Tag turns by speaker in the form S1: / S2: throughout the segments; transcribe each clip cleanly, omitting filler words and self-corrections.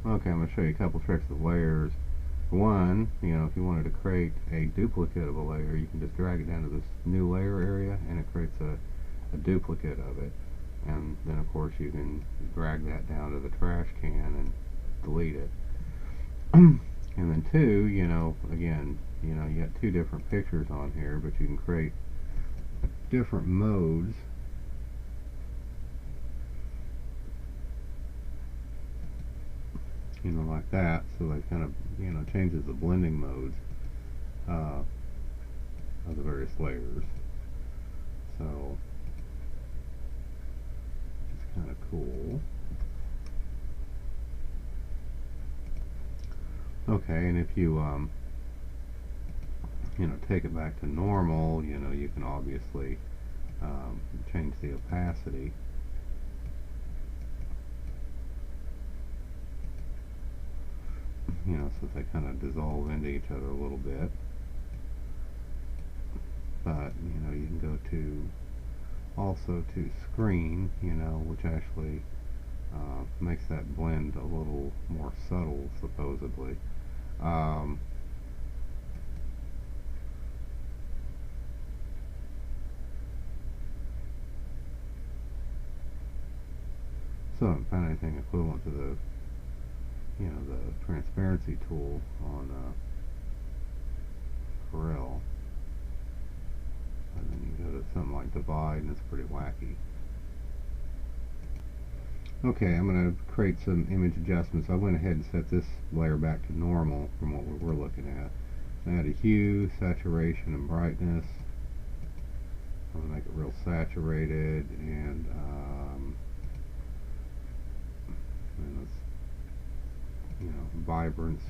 S1: Okay, I'm going to show you a couple tricks with layers. One, if you wanted to create a duplicate of a layer, you can just drag it down to this new layer area and it creates a duplicate of it. And then of course you can drag that down to the trash can and delete it. And then two, again, you got two different pictures on here, but you can create different modes. Like that, so that kind of, changes the blending modes of the various layers. So, it's kind of cool. Okay, and if you, take it back to normal, you can obviously change the opacity. So they kind of dissolve into each other a little bit. But, you can go to also to screen, which actually makes that blend a little more subtle, supposedly. So I haven't found anything equivalent to the transparency tool on Corel. And then you go to something like divide, and it's pretty wacky. Okay, I'm going to create some image adjustments. I went ahead and set this layer back to normal from what we were looking at. Add a hue, saturation, and brightness. I'm going to make it real saturated, and vibrance.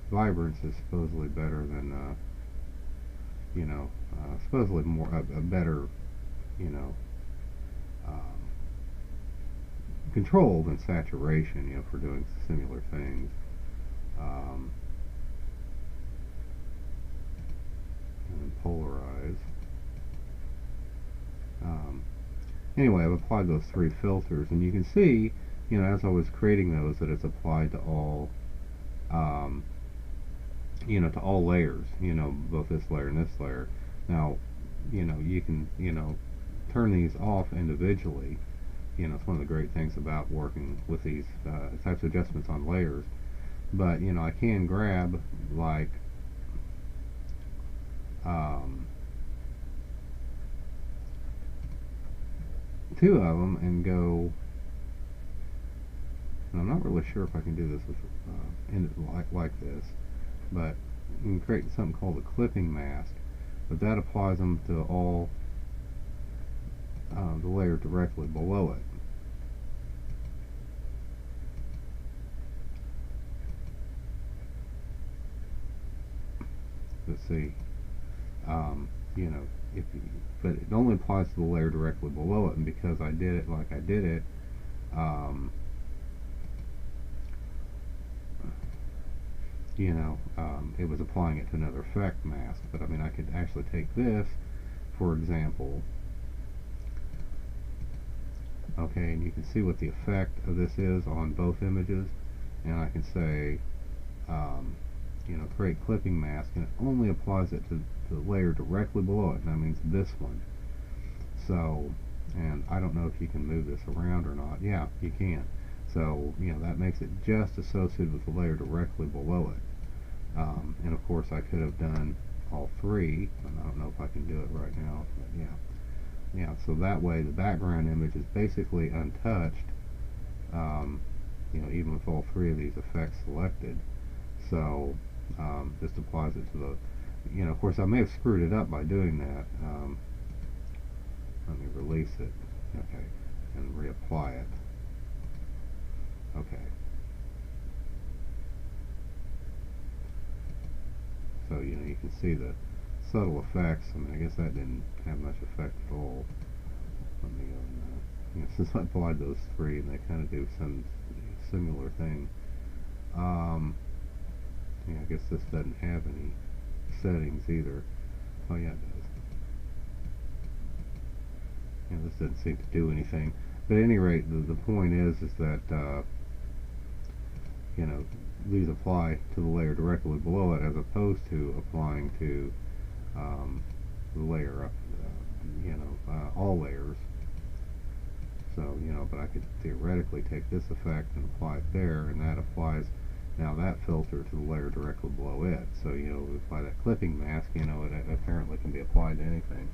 S1: Vibrance is supposedly better than, supposedly more a better, um, control than saturation, for doing similar things. And then polarize. Anyway, I've applied those three filters, and you can see, as I was creating those, that it's applied to all, to all layers, both this layer and this layer. Now, you can, turn these off individually. It's one of the great things about working with these types of adjustments on layers. But, I can grab, like, two of them and go, and I'm not really sure if I can do this with like this, but you can create something called a clipping mask, but that applies them to all the layer directly below it. Let's see, if you, but it only applies to the layer directly below it, and because I did it like I did it, it was applying it to another effect mask. But I mean, I could actually take this, for example, okay, and you can see what the effect of this is on both images, and I can say, create clipping mask, and it only applies it to the layer directly below it, and that means this one. So, and I don't know if you can move this around or not. Yeah, you can. So, that makes it just associated with the layer directly below it. And of course, I could have done all three, and I don't know if I can do it right now, but yeah. So that way, the background image is basically untouched, even with all three of these effects selected. So, just applies it to the, of course, I may have screwed it up by doing that. Let me release it, okay, and reapply it. Okay. So, you can see the subtle effects. I mean, I guess that didn't have much effect at all. Let me go and, since I applied those three, and they kind of do some similar thing. Yeah, I guess this doesn't have any settings either. Oh yeah, it does. Yeah, this doesn't seem to do anything. But at any rate, the point is that you know, these apply to the layer directly below it as opposed to applying to the layer up, all layers. So, but I could theoretically take this effect and apply it there, and that applies now that filter to the layer directly below it. So, apply that clipping mask, it apparently can be applied to anything.